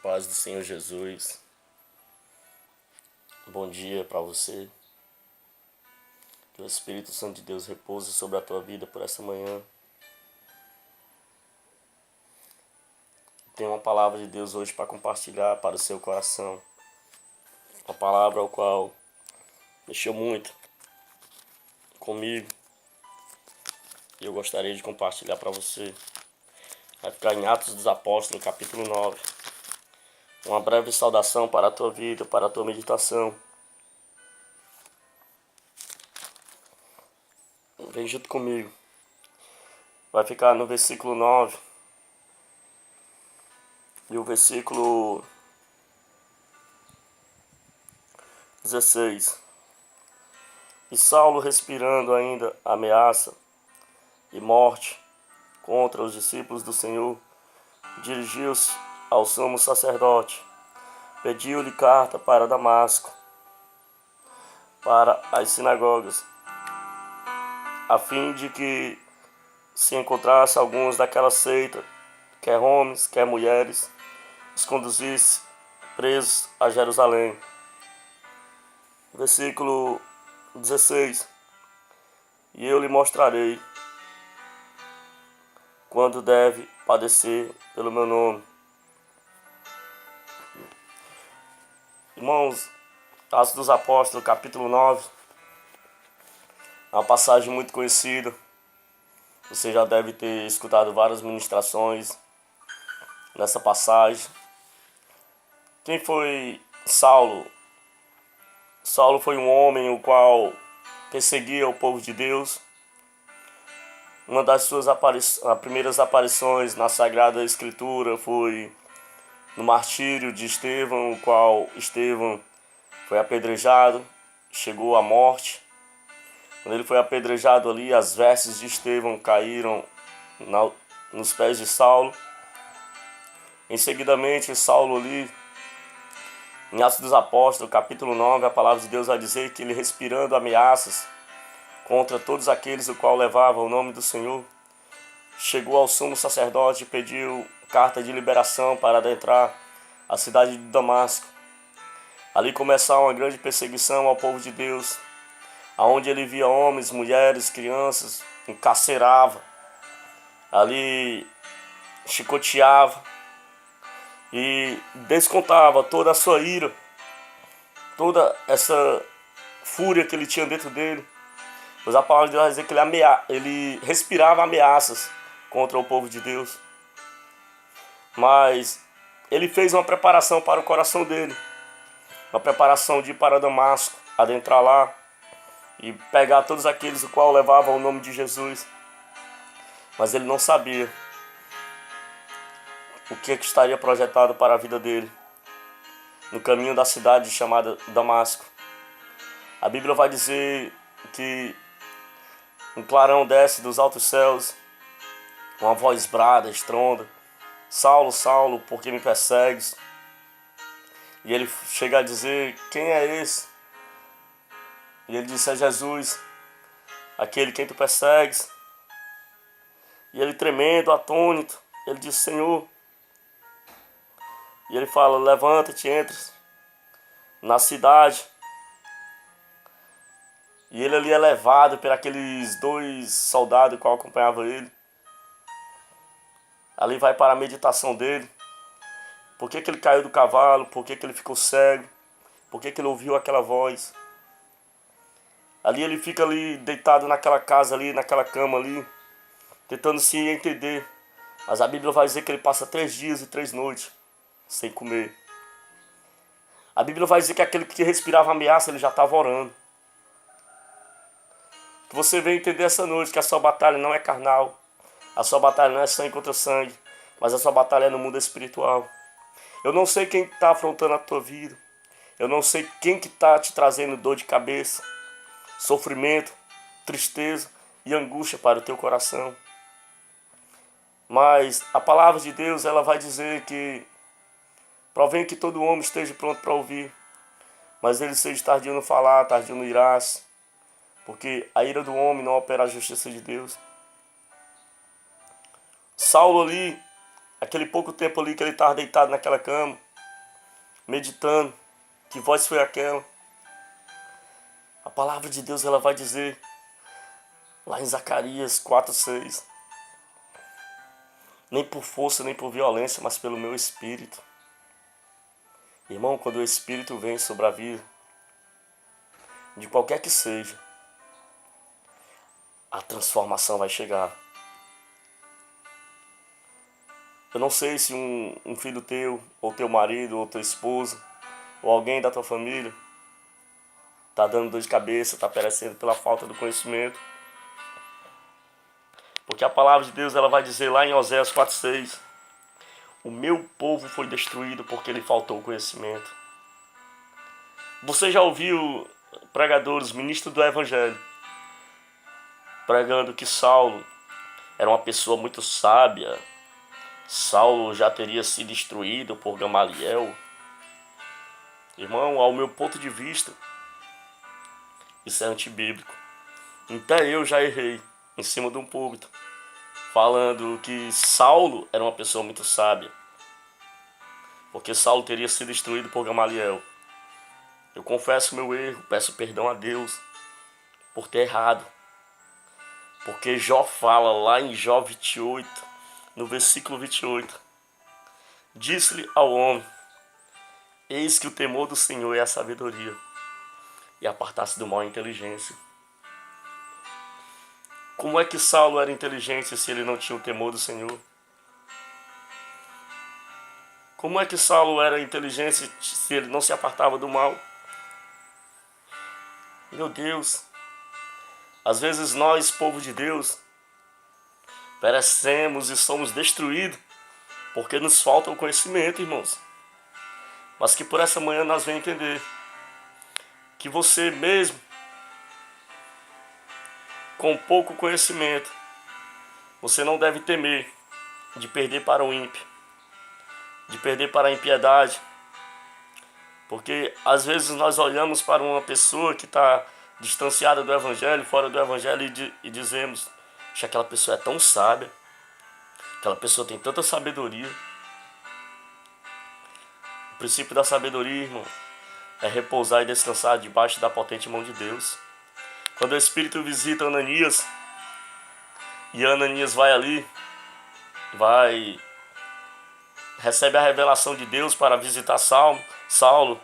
paz do Senhor Jesus. Bom dia para você. Que o Espírito Santo de Deus repouse sobre a tua vida por essa manhã. Tenho uma palavra de Deus hoje para compartilhar para o seu coração. Uma palavra ao qual mexeu muito comigo e eu gostaria de compartilhar para você. Vai ficar em Atos dos Apóstolos, capítulo 9. Uma breve saudação para a tua vida, para a tua meditação. Vem junto comigo. Vai ficar no versículo 9 e o versículo 16. E Saulo, respirando ainda ameaça e morte contra os discípulos do Senhor, dirigiu-se ao sumo sacerdote, pediu-lhe carta para Damasco, para as sinagogas, a fim de que se encontrasse alguns daquela seita, quer homens, quer mulheres, os conduzisse presos a Jerusalém. Versículo 16. E eu lhe mostrarei quando deve padecer pelo meu nome. Irmãos, Atos dos Apóstolos, capítulo 9, é uma passagem muito conhecida. Você já deve ter escutado várias ministrações nessa passagem. Quem foi Saulo? Saulo foi um homem o qual perseguia o povo de Deus. Uma das suas primeiras aparições na Sagrada Escritura foi no martírio de Estevão, o qual Estevão foi apedrejado, chegou à morte. Quando ele foi apedrejado ali, as vestes de Estevão caíram nos pés de Saulo. Em seguidamente, Saulo ali, em Atos dos Apóstolos, capítulo 9, a palavra de Deus vai dizer que ele, respirando ameaças contra todos aqueles o qual levavam o nome do Senhor, chegou ao sumo sacerdote e pediu carta de liberação para adentrar a cidade de Damasco. Ali começava uma grande perseguição ao povo de Deus, aonde ele via homens, mulheres, crianças, encarcerava, ali chicoteava e descontava toda a sua ira, toda essa fúria que ele tinha dentro dele. Pois a palavra de Deus vai dizer que ele respirava ameaças contra o povo de Deus. Mas ele fez uma preparação para o coração dele, uma preparação de ir para Damasco, adentrar lá e pegar todos aqueles o qual levavam o nome de Jesus. Mas ele não sabia o que estaria projetado para a vida dele no caminho da cidade chamada Damasco. A Bíblia vai dizer que um clarão desce dos altos céus, uma voz brada, estronda: Saulo, Saulo, por que me persegues? E ele chega a dizer: quem é esse? E ele disse: é Jesus, aquele quem tu persegues. E ele, tremendo, atônito, ele disse: Senhor. E ele fala: levanta-te, entra na cidade. E ele ali é levado por aqueles dois soldados que acompanhavam ele. Ali vai para a meditação dele. Por que ele caiu do cavalo? Por que ele ficou cego? Por que ele ouviu aquela voz? Ali ele fica ali deitado naquela casa ali, naquela cama ali, tentando se entender. Mas a Bíblia vai dizer que ele passa 3 dias e 3 noites sem comer. A Bíblia vai dizer que aquele que respirava ameaça, ele já estava orando. Que você venha entender essa noite que a sua batalha não é carnal. A sua batalha não é sangue contra sangue, mas a sua batalha é no mundo espiritual. Eu não sei quem está afrontando a tua vida. Eu não sei quem que está te trazendo dor de cabeça, sofrimento, tristeza e angústia para o teu coração. Mas a palavra de Deus, ela vai dizer que provém que todo homem esteja pronto para ouvir, mas ele seja tardio no falar, tardio no irar-se, porque a ira do homem não opera a justiça de Deus. Saulo ali, aquele pouco tempo ali que ele estava deitado naquela cama, meditando, que voz foi aquela? A palavra de Deus ela vai dizer, lá em Zacarias 4:6, nem por força, nem por violência, mas pelo meu Espírito. Irmão, quando o Espírito vem sobre a vida, de qualquer que seja, a transformação vai chegar. Eu não sei se um filho teu, ou teu marido, ou tua esposa, ou alguém da tua família, está dando dor de cabeça, está perecendo pela falta do conhecimento. Porque a palavra de Deus ela vai dizer lá em Oséias 4:6, o meu povo foi destruído porque lhe faltou conhecimento. Você já ouviu pregadores, ministros do Evangelho, pregando que Saulo era uma pessoa muito sábia, Saulo já teria sido destruído por Gamaliel? Irmão, ao meu ponto de vista, isso é antibíblico. Até eu já errei em cima de um púlpito, falando que Saulo era uma pessoa muito sábia, porque Saulo teria sido destruído por Gamaliel. Eu confesso meu erro, peço perdão a Deus por ter errado. Porque Jó fala lá em Jó 28, no versículo 28, disse-lhe ao homem, eis que o temor do Senhor é a sabedoria, e apartar-se do mal é a inteligência. Como é que Saulo era inteligente se ele não tinha o temor do Senhor? Como é que Saulo era inteligente se ele não se apartava do mal? Meu Deus, às vezes nós, povo de Deus, perecemos e somos destruídos porque nos falta o conhecimento, irmãos. Mas que por essa manhã nós venhamos entender que você mesmo, com pouco conhecimento, você não deve temer de perder para o ímpio, de perder para a impiedade. Porque às vezes nós olhamos para uma pessoa que está distanciada do Evangelho, fora do Evangelho, e dizemos que aquela pessoa é tão sábia, aquela pessoa tem tanta sabedoria. O princípio da sabedoria, irmão, é repousar e descansar debaixo da potente mão de Deus. Quando o Espírito visita Ananias, e Ananias vai ali, recebe a revelação de Deus para visitar Saulo,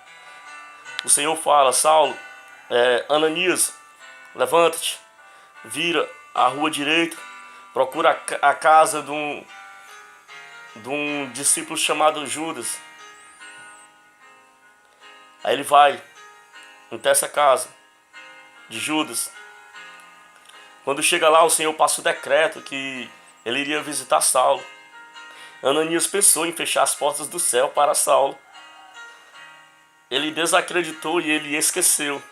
o Senhor fala, Saulo, Ananias, levanta-te, vira a rua direita, procura a casa de um discípulo chamado Judas. Aí ele vai até essa casa de Judas. Quando chega lá, o Senhor passa o decreto que ele iria visitar Saulo. Ananias pensou em fechar as portas do céu para Saulo. Ele desacreditou e ele esqueceu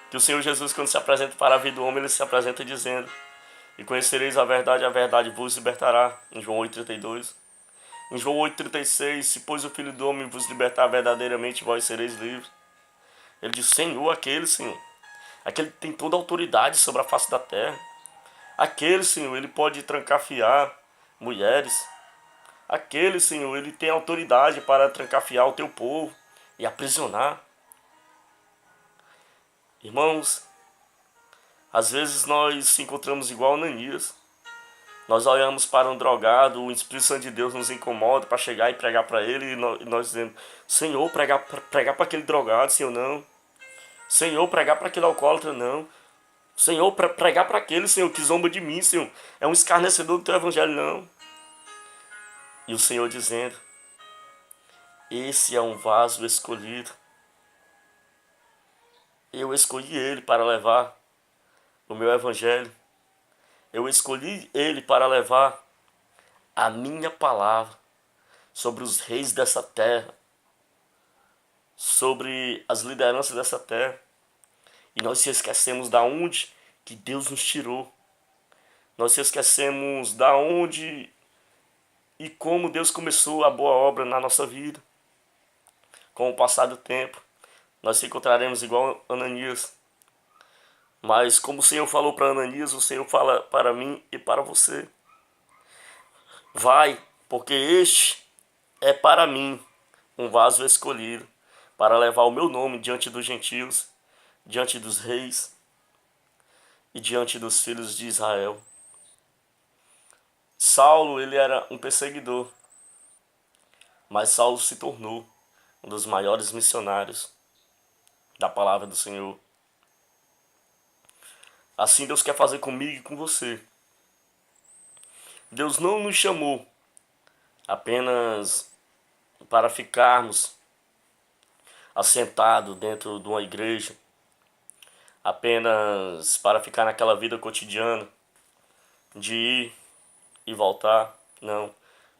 que o Senhor Jesus, quando se apresenta para a vida do homem, ele se apresenta dizendo, e conhecereis a verdade vos libertará, em João 8,32. Em João 8,36, se pois o Filho do Homem vos libertar verdadeiramente, vós sereis livres. Ele diz, Senhor, aquele que tem toda a autoridade sobre a face da terra. Aquele, Senhor, ele pode trancafiar mulheres. Aquele, Senhor, ele tem autoridade para trancafiar o teu povo e aprisionar. Irmãos, às vezes nós se encontramos igual a Ananias. Nós olhamos para um drogado, o Espírito Santo de Deus nos incomoda para chegar e pregar para ele, e nós dizemos, Senhor, pregar para aquele drogado, Senhor, não. Senhor, pregar para aquele alcoólatra, não. Senhor, pregar para aquele, Senhor, que zomba de mim, Senhor, é um escarnecedor do teu evangelho, não. E o Senhor dizendo, esse é um vaso escolhido. Eu escolhi ele para levar o meu evangelho. Eu escolhi ele para levar a minha palavra sobre os reis dessa terra, sobre as lideranças dessa terra. E nós se esquecemos da onde que Deus nos tirou. Nós se esquecemos da onde e como Deus começou a boa obra na nossa vida. Com o passar do tempo, nós se encontraremos igual Ananias. Mas como o Senhor falou para Ananias, o Senhor fala para mim e para você. Vai, porque este é para mim um vaso escolhido para levar o meu nome diante dos gentios, diante dos reis e diante dos filhos de Israel. Saulo, ele era um perseguidor, mas Saulo se tornou um dos maiores missionários da palavra do Senhor. Assim Deus quer fazer comigo e com você. Deus não nos chamou apenas para ficarmos assentados dentro de uma igreja, apenas para ficar naquela vida cotidiana de ir e voltar. Não.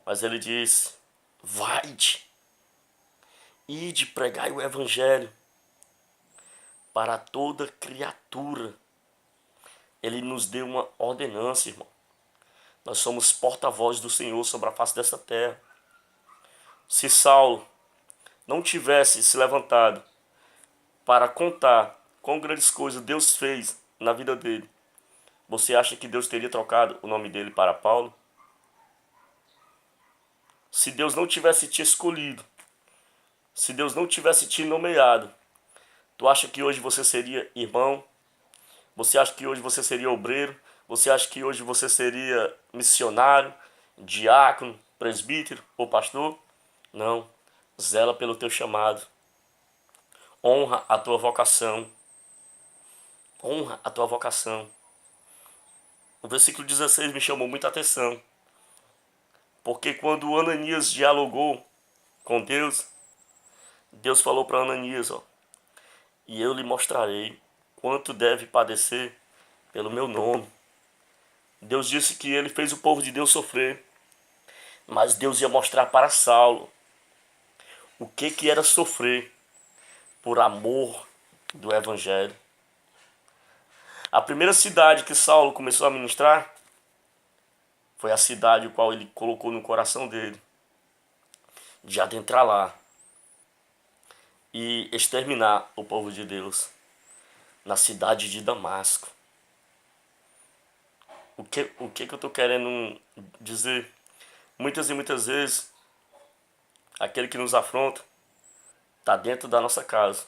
Mas ele disse: vai-te, ide, pregai o evangelho para toda criatura. Ele nos deu uma ordenança, irmão. Nós somos porta-voz do Senhor sobre a face dessa terra. Se Saulo não tivesse se levantado para contar quão grandes coisas Deus fez na vida dele, você acha que Deus teria trocado o nome dele para Paulo? Se Deus não tivesse te escolhido, se Deus não tivesse te nomeado, tu acha que hoje você seria irmão? Você acha que hoje você seria obreiro? Você acha que hoje você seria missionário, diácono, presbítero ou pastor? Não. Zela pelo teu chamado. Honra a tua vocação. Honra a tua vocação. O versículo 16 me chamou muita atenção. Porque quando Ananias dialogou com Deus, Deus falou para Ananias, e eu lhe mostrarei quanto deve padecer pelo meu nome. Deus disse que ele fez o povo de Deus sofrer, mas Deus ia mostrar para Saulo o que era sofrer por amor do evangelho. A primeira cidade que Saulo começou a ministrar foi a cidade a qual ele colocou no coração dele, de adentrar lá e exterminar o povo de Deus, na cidade de Damasco. O que eu estou querendo dizer? Muitas e muitas vezes, aquele que nos afronta está dentro da nossa casa,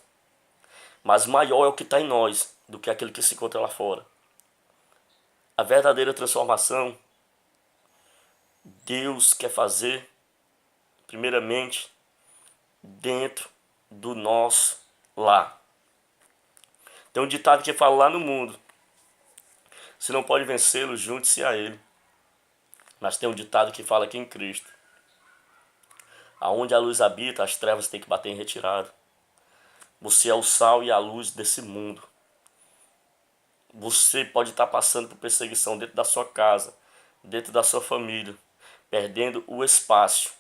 mas maior é o que está em nós do que aquele que se encontra lá fora. A verdadeira transformação, Deus quer fazer, primeiramente, dentro do nosso lar. Tem um ditado que fala lá no mundo: se não pode vencê-lo, junte-se a ele. Mas tem um ditado que fala aqui em Cristo: aonde a luz habita, as trevas têm que bater em retirada. Você é o sal e a luz desse mundo. Você pode estar passando por perseguição dentro da sua casa, dentro da sua família, perdendo o espaço,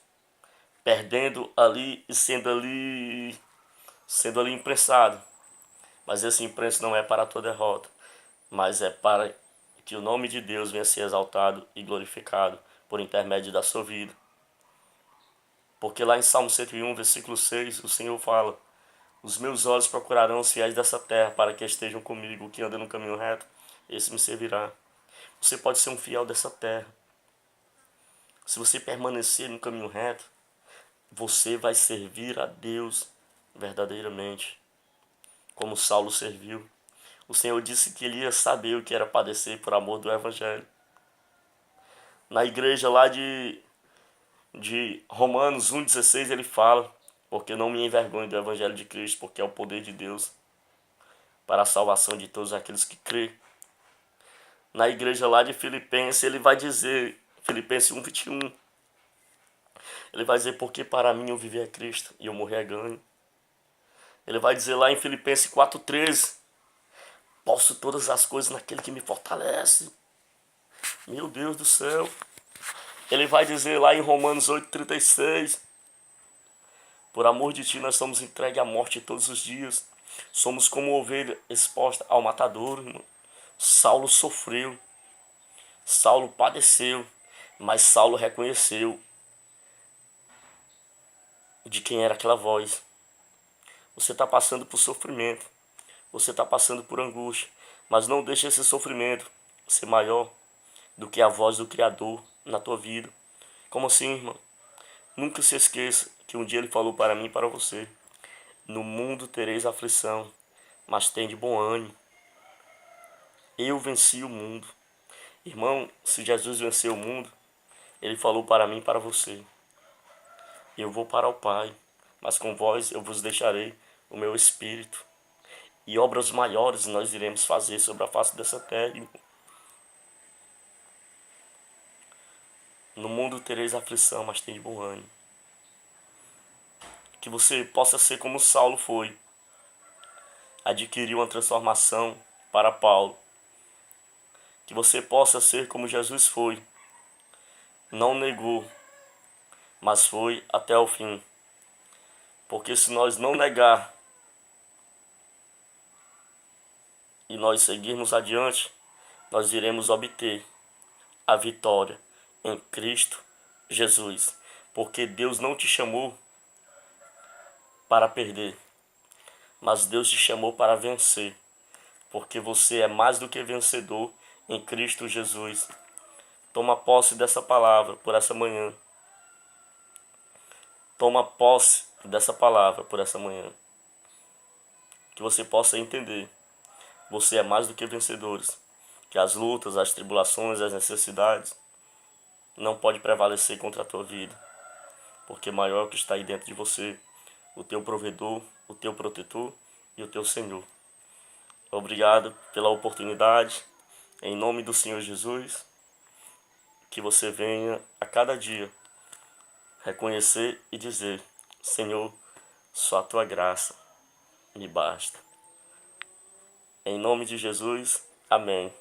perdendo ali e sendo ali imprensado. Mas esse imprenso não é para a tua derrota, mas é para que o nome de Deus venha a ser exaltado e glorificado por intermédio da sua vida. Porque lá em Salmo 101, versículo 6, o Senhor fala: os meus olhos procurarão os fiéis dessa terra para que estejam comigo, que anda no caminho reto, esse me servirá. Você pode ser um fiel dessa terra. Se você permanecer no caminho reto, você vai servir a Deus verdadeiramente, como Saulo serviu. O Senhor disse que ele ia saber o que era padecer por amor do Evangelho. Na igreja lá de Romanos 1,16 ele fala: porque não me envergonho do Evangelho de Cristo, porque é o poder de Deus para a salvação de todos aqueles que crêem. Na igreja lá de Filipenses ele vai dizer, Filipenses 1,21, ele vai dizer: porque para mim eu viver é Cristo e eu morrer é ganho. Ele vai dizer lá em Filipenses 4,13, posso todas as coisas naquele que me fortalece. Meu Deus do céu. Ele vai dizer lá em Romanos 8,36, por amor de ti nós somos entregues à morte todos os dias. Somos como ovelha exposta ao matador, irmão. Saulo sofreu, Saulo padeceu, mas Saulo reconheceu de quem era aquela voz. Você está passando por sofrimento, você está passando por angústia, mas não deixe esse sofrimento ser maior do que a voz do Criador na tua vida. Como assim, irmão? Nunca se esqueça que um dia ele falou para mim e para você: no mundo tereis aflição, mas tende bom ânimo. Eu venci o mundo. Irmão, se Jesus venceu o mundo, ele falou para mim e para você: eu vou para o Pai, mas com vós eu vos deixarei o meu Espírito. E obras maiores nós iremos fazer sobre a face dessa terra, irmão. No mundo tereis aflição, mas tende bom ânimo. Que você possa ser como Saulo foi. Adquirir uma transformação para Paulo. Que você possa ser como Jesus foi. Não negou, mas foi até o fim. Porque se nós não negar e nós seguirmos adiante, nós iremos obter a vitória em Cristo Jesus. Porque Deus não te chamou para perder, mas Deus te chamou para vencer. Porque você é mais do que vencedor em Cristo Jesus. Toma posse dessa palavra por essa manhã. Toma posse dessa palavra por essa manhã. Que você possa entender. Você é mais do que vencedores. Que as lutas, as tribulações, as necessidades não pode prevalecer contra a tua vida. Porque maior é o que está aí dentro de você. O teu provedor, o teu protetor e o teu Senhor. Obrigado pela oportunidade. Em nome do Senhor Jesus. Que você venha a cada dia reconhecer e dizer: Senhor, só a tua graça me basta. Em nome de Jesus, amém.